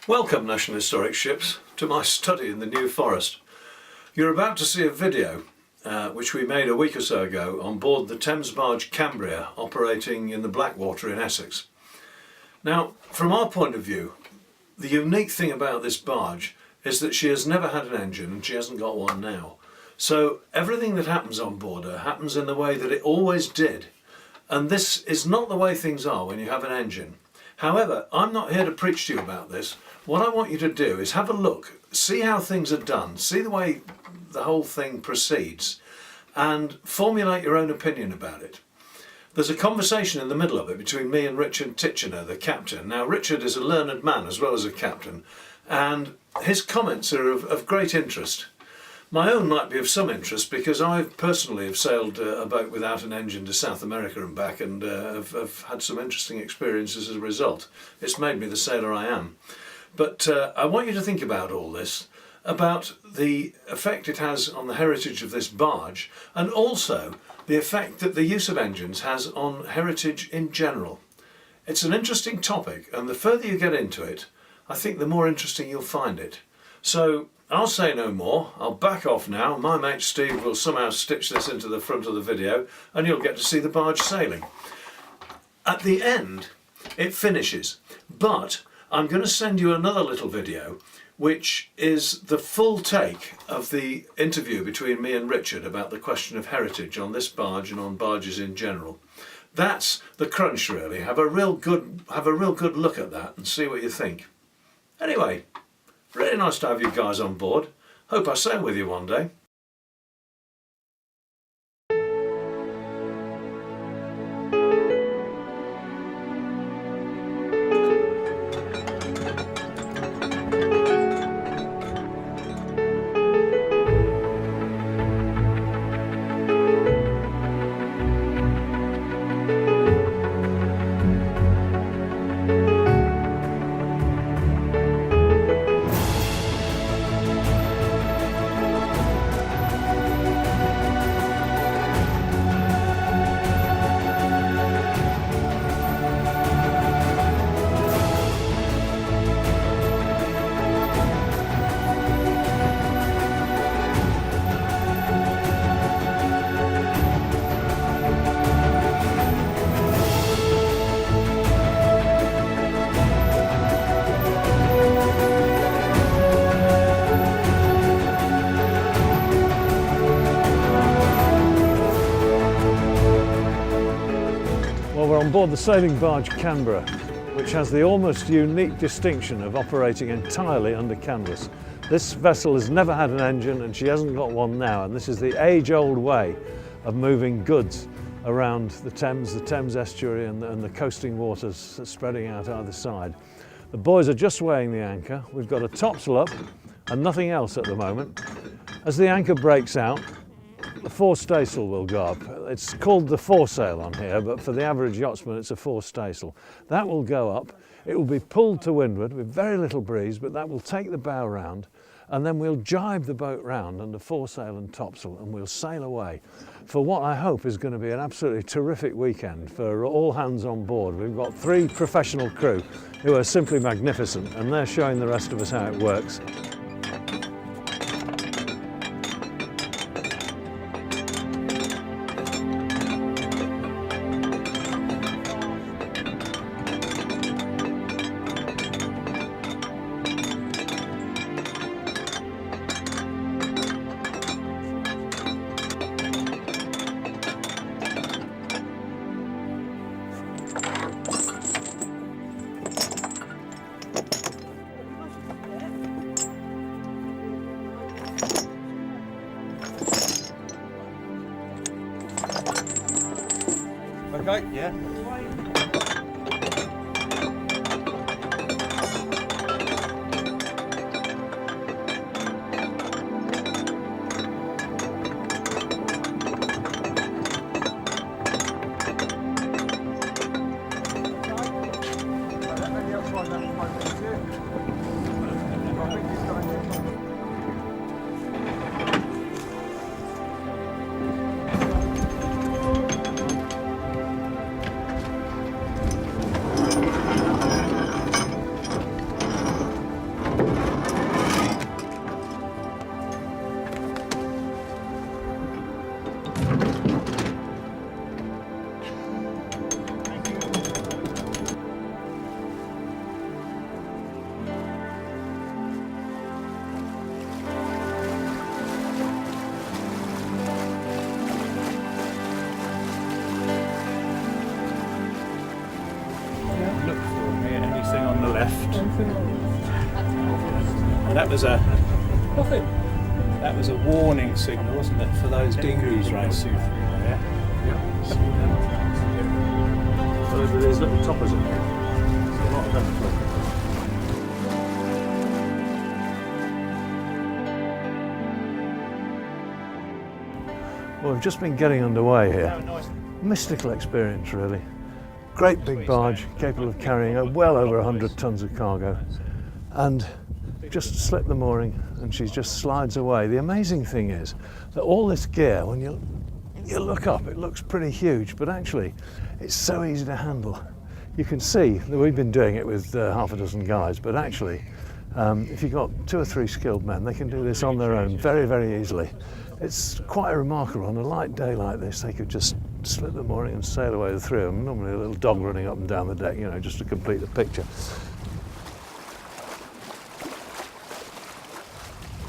Welcome, National Historic Ships, to my study in the New Forest. You're about to see a video which we made a week or so ago on board the Thames barge Cambria, operating in the Blackwater in Essex. Now, from our point of view, the unique thing about this barge is that she has never had an engine and she hasn't got one now. So everything that happens on board her happens in the way that it always did. And this is not the way things are when you have an engine. However, I'm not here to preach to you about this. What I want you to do is have a look, see how things are done, see the way the whole thing proceeds, and formulate your own opinion about it. There's a conversation in the middle of it between me and Richard Titchener, the captain. Now, Richard is a learned man as well as a captain, and his comments are of great interest. My own might be of some interest because I personally have sailed a boat without an engine to South America and back, and have had some interesting experiences as a result. It's made me the sailor I am. But I want you to think about all this, about the effect it has on the heritage of this barge, and also the effect that the use of engines has on heritage in general. It's an interesting topic, and the further you get into it, I think the more interesting you'll find it. So I'll say no more. I'll back off now. My mate Steve will somehow stitch this into the front of the video, and you'll get to see the barge sailing. At the end, it finishes, but I'm going to send you another little video which is the full take of the interview between me and Richard about the question of heritage on this barge and on barges in general. That's the crunch, really. Have a real good look at that and see what you think. Anyway, really nice to have you guys on board. Hope I sail with you one day. We're on board the sailing barge Cambria, which has the almost unique distinction of operating entirely under canvas. This vessel has never had an engine and she hasn't got one now, and this is the age-old way of moving goods around the Thames estuary and the coasting waters spreading out either side. The boys are just weighing the anchor. We've got a topsail up and nothing else at the moment. As the anchor breaks out, the forestaysail will go up. It's called the foresail on here, but for the average yachtsman it's a forestaysail. That will go up. It will be pulled to windward with very little breeze, but that will take the bow round, and then we'll jibe the boat round under foresail and topsail, and we'll sail away for what I hope is going to be an absolutely terrific weekend for all hands on board. We've got 3 professional crew who are simply magnificent, and they're showing the rest of us how it works. Okay, yeah. left. That was a warning signal, wasn't it, for those dinghies racing through there? Yeah. So there's little toppers in there. There's a lot of them. Well, we've just been getting underway here. Mystical experience, really. Great big barge, capable of carrying well over 100 tonnes of cargo. And just slip the mooring and she just slides away. The amazing thing is that all this gear, when you look up, it looks pretty huge, but actually it's so easy to handle. You can see that we've been doing it with half a dozen guys, but actually if you've got 2 or 3 skilled men, they can do this on their own very, very easily. It's quite remarkable. On a light day like this, they could just slip the mooring and sail away, the 3 of them. Normally a little dog running up and down the deck, you know, just to complete the picture.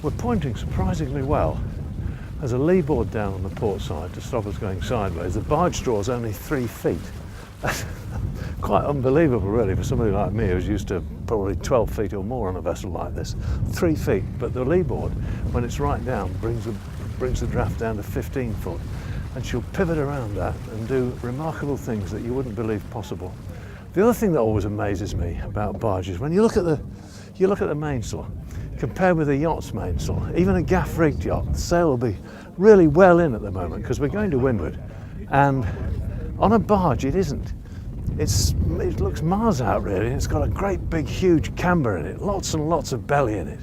We're pointing surprisingly well. There's a lee board down on the port side to stop us going sideways. The barge draw is only 3 feet. Quite unbelievable, really, for somebody like me who's used to probably 12 feet or more on a vessel like this. 3 feet, but the lee board, when it's right down, brings the draft down to 15 foot. And she'll pivot around that and do remarkable things that you wouldn't believe possible. The other thing that always amazes me about barges, when you look at the mainsail, compared with a yacht's mainsail, even a gaff-rigged yacht, the sail will be really well in at the moment because we're going to windward. And on a barge, it isn't. It looks miles out, really. It's got a great big huge camber in it, lots and lots of belly in it,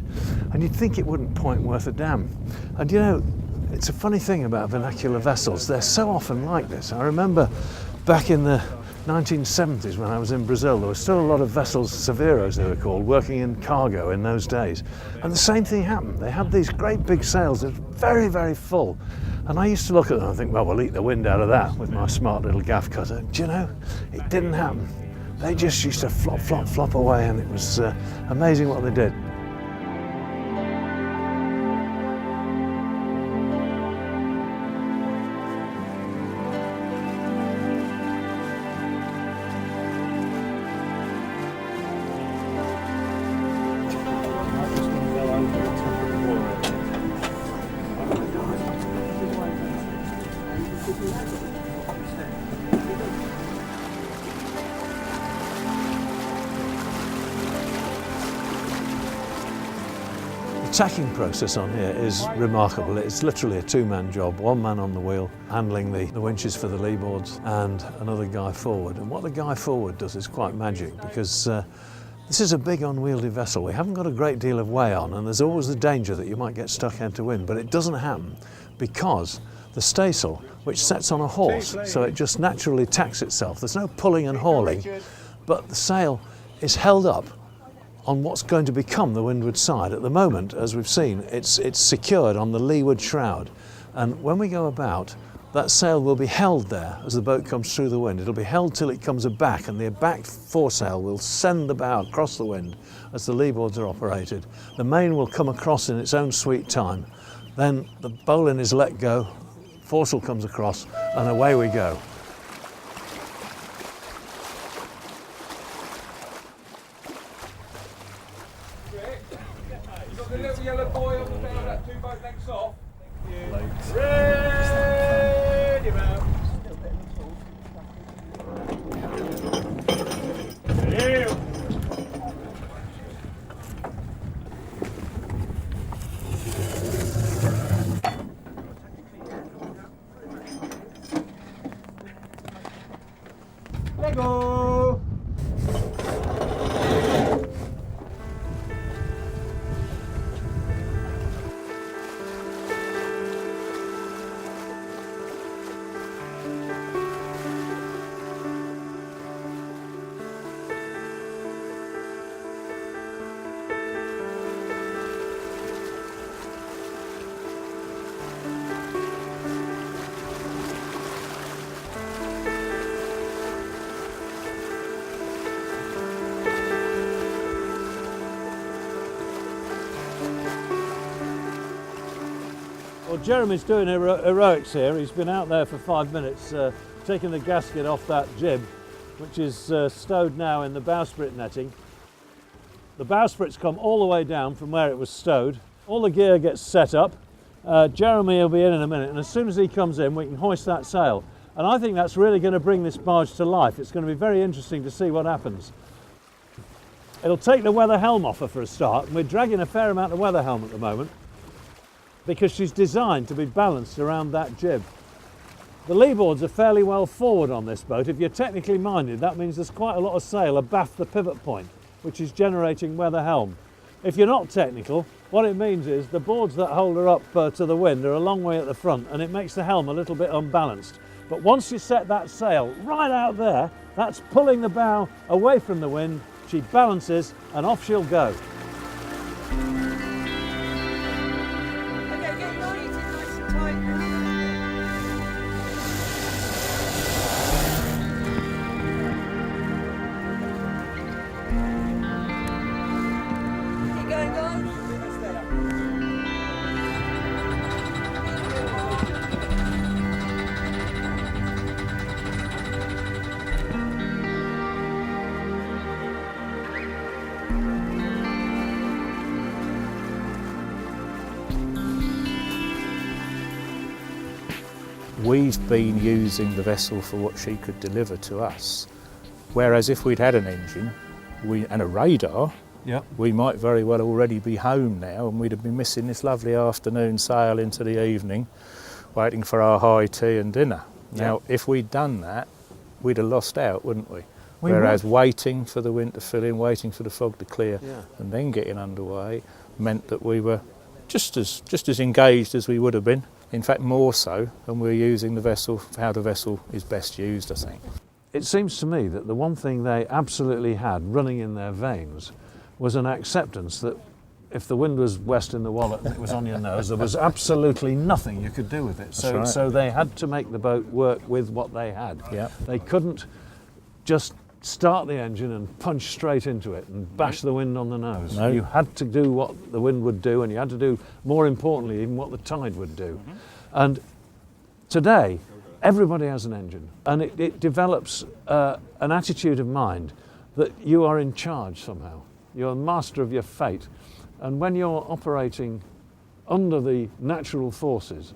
and you'd think it wouldn't point worth a damn. And you know, it's a funny thing about vernacular vessels, they're so often like this. I remember back in the 1970s when I was in Brazil, there were still a lot of vessels, Severos they were called, working in cargo in those days, and the same thing happened. They had these great big sails that were very, very full. And I used to look at them and think, well, we'll eat the wind out of that with my smart little gaff cutter. Do you know, it didn't happen. They just used to flop, flop, flop away, and it was amazing what they did. The tacking process on here is remarkable. It's literally a 2-man job, 1 man on the wheel, handling the winches for the lee boards, and another guy forward. And what the guy forward does is quite magic, because this is a big unwieldy vessel. We haven't got a great deal of way on, and there's always the danger that you might get stuck end to wind, but it doesn't happen because the staysail, which sets on a horse, so it just naturally tacks itself. There's no pulling and hauling, but the sail is held up on what's going to become the windward side. At the moment, as we've seen, it's secured on the leeward shroud, and when we go about, that sail will be held there as the boat comes through the wind. It'll be held till it comes aback, and the abacked foresail will send the bow across the wind as the lee boards are operated. The main will come across in its own sweet time. Then the bowline is let go, foresail comes across, and away we go. You've got the little yellow boy on the bow, that 2 boat lengths off. Thank you. Ready, man. Let go. Well, Jeremy's doing heroics here. He's been out there for 5 minutes taking the gasket off that jib, which is stowed now in the bowsprit netting. The bowsprits come all the way down from where it was stowed. All the gear gets set up. Jeremy will be in a minute, and as soon as he comes in, we can hoist that sail. And I think that's really going to bring this barge to life. It's going to be very interesting to see what happens. It'll take the weather helm off her for a start, and we're dragging a fair amount of weather helm at the moment because she's designed to be balanced around that jib. The leeboards are fairly well forward on this boat. If you're technically minded, that means there's quite a lot of sail abaft the pivot point, which is generating weather helm. If you're not technical, what it means is the boards that hold her up to the wind are a long way at the front, and it makes the helm a little bit unbalanced. But once you set that sail right out there, that's pulling the bow away from the wind. She balances and off she'll go. Okay, get your seat in nice and tight. Keep going, guys. We've been using the vessel for what she could deliver to us. Whereas if we'd had an engine and a radar, we might very well already be home now, and we'd have been missing this lovely afternoon sail into the evening, waiting for our high tea and dinner. Now, if we'd done that, we'd have lost out, wouldn't we? Whereas waiting for the wind to fill in, waiting for the fog to clear, and then getting underway meant that we were just as engaged as we would have been. In fact, more so, and we're using the vessel for how the vessel is best used, I think. It seems to me that the one thing they absolutely had running in their veins was an acceptance that if the wind was west in the wallet and it was on your nose, there was absolutely nothing you could do with it. So they had to make the boat work with what they had. They couldn't just start the engine and punch straight into it and bash the wind on the nose. You had to do what the wind would do, and you had to do, more importantly, even what the tide would do. And today, everybody has an engine, and it develops an attitude of mind that you are in charge somehow. You're a master of your fate. And when you're operating under the natural forces,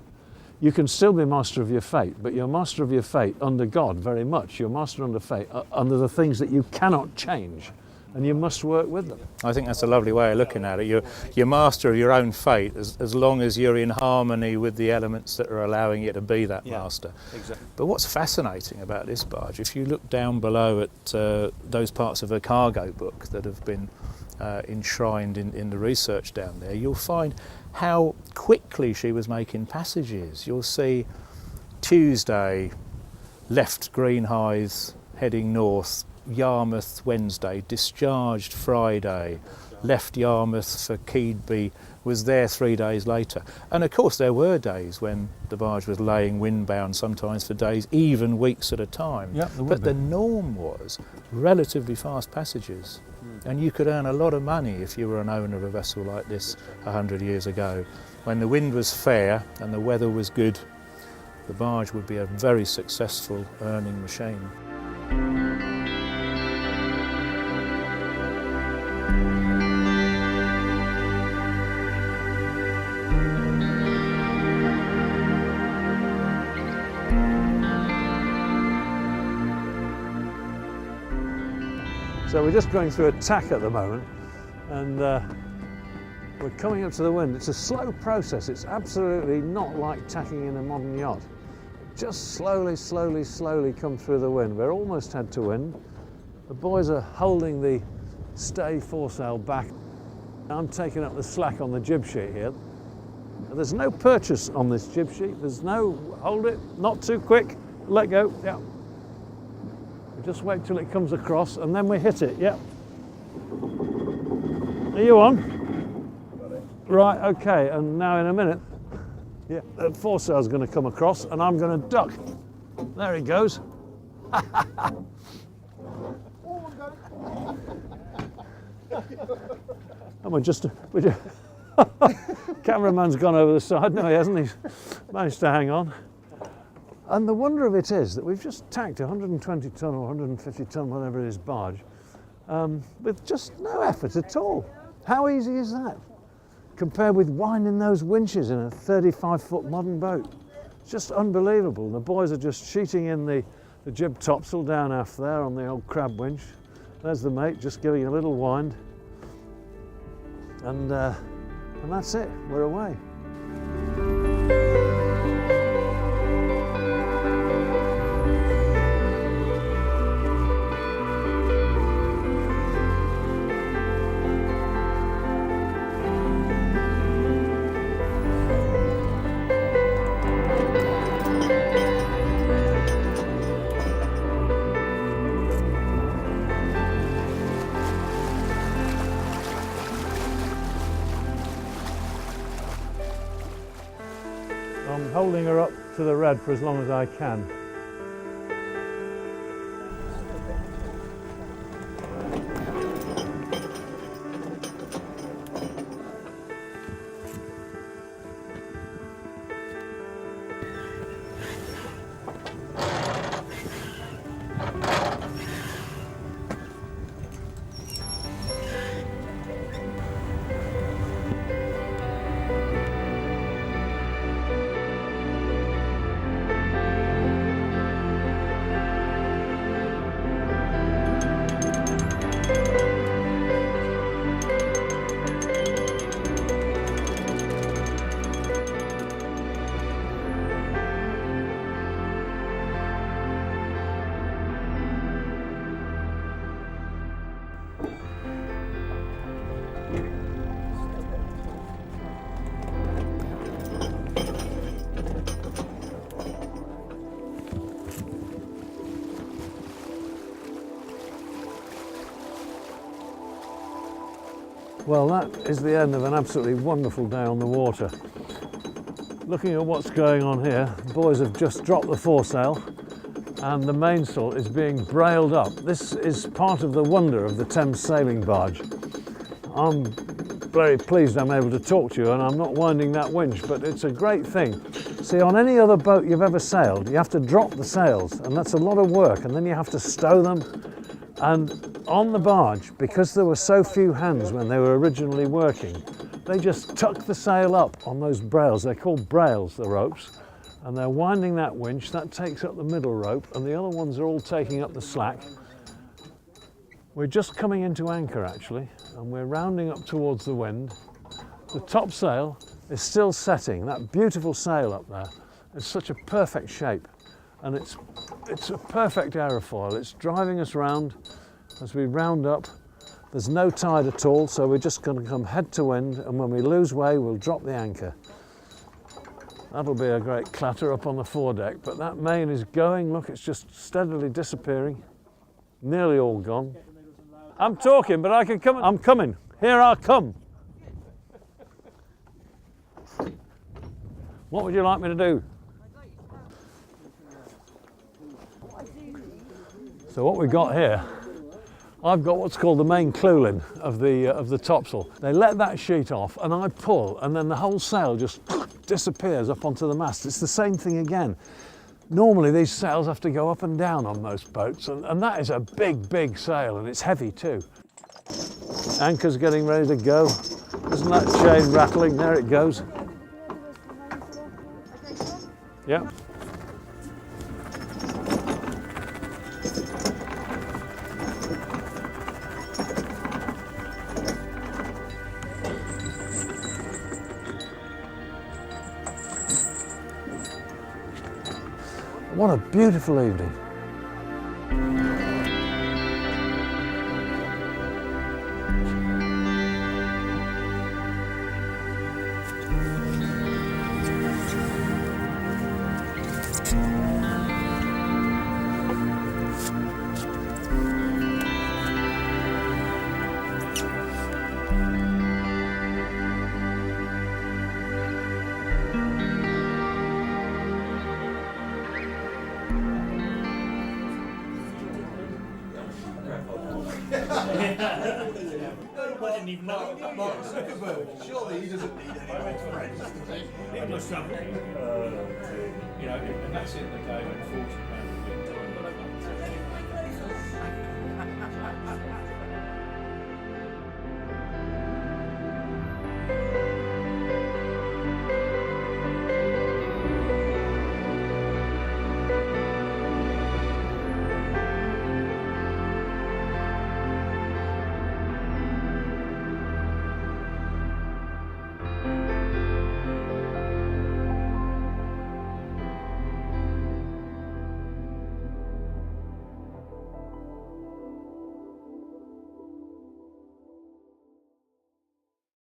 you can still be master of your fate, but you're master of your fate under God very much. You're master under fate, under the things that you cannot change, and you must work with them. I think that's a lovely way of looking at it. You're master of your own fate as long as you're in harmony with the elements that are allowing you to be that master. Exactly. But what's fascinating about this barge, if you look down below at those parts of her cargo book that have been enshrined in the research down there, you'll find how quickly she was making passages. You'll see Tuesday, left Greenhithe, heading north, Yarmouth Wednesday, discharged Friday, left Yarmouth for Keedby, was there 3 days later. And of course there were days when the barge was laying windbound, sometimes for days, even weeks at a time. But the norm was relatively fast passages. And you could earn a lot of money if you were an owner of a vessel like this 100 years ago. When the wind was fair and the weather was good, the barge would be a very successful earning machine. So we're just going through a tack at the moment, and we're coming up to the wind. It's a slow process. It's absolutely not like tacking in a modern yacht. Just slowly, slowly, slowly come through the wind. We're almost head to wind. The boys are holding the stay foresail back. I'm taking up the slack on the jib sheet here. There's no purchase on this jib sheet. There's no, hold it, not too quick, let go, We just wait till it comes across and then we hit it, Are you on? Right, okay, and now in a minute, the foresail's going to come across and I'm going to duck. There he goes. And we're just cameraman's gone over the side. No, he hasn't. He's managed to hang on. And the wonder of it is that we've just tacked a 120 tonne or 150 tonne, whatever it is, barge, with just no effort at all. How easy is that? Compared with winding those winches in a 35-foot modern boat. It's just unbelievable. The boys are just sheeting in the jib topsail down aft there on the old crab winch. There's the mate just giving a little wind. And that's it, we're away. I'm holding her up to the red for as long as I can. Well, that is the end of an absolutely wonderful day on the water. Looking at what's going on here, the boys have just dropped the foresail and the mainsail is being brailed up. This is part of the wonder of the Thames sailing barge. I'm very pleased I'm able to talk to you and I'm not winding that winch, but it's a great thing. See, on any other boat you've ever sailed, you have to drop the sails and that's a lot of work, and then you have to stow them. And on the barge, because there were so few hands when they were originally working, they just tuck the sail up on those brails. They're called brails, the ropes, and they're winding that winch. That takes up the middle rope, and the other ones are all taking up the slack. We're just coming into anchor, actually, and we're rounding up towards the wind. The topsail is still setting, that beautiful sail up there. It's such a perfect shape, and it's a perfect aerofoil. It's driving us round. As we round up, there's no tide at all, so we're just going to come head to wind, and when we lose way, we'll drop the anchor. That'll be a great clatter up on the foredeck, but that main is going. Look, it's just steadily disappearing. Nearly all gone. I'm talking, but I can come. I'm coming. Here I come. What would you like me to do? So what we've got here, I've got what's called the main clewlin of the topsail. They let that sheet off and I pull, and then the whole sail just disappears up onto the mast. It's the same thing again. Normally these sails have to go up and down on most boats, and that is a big sail, and it's heavy too. Anchor's getting ready to go. Isn't that chain rattling? There it goes. Yeah. What a beautiful evening. Surely he doesn't need any more friends, does he? You know, and that's in the game at 40.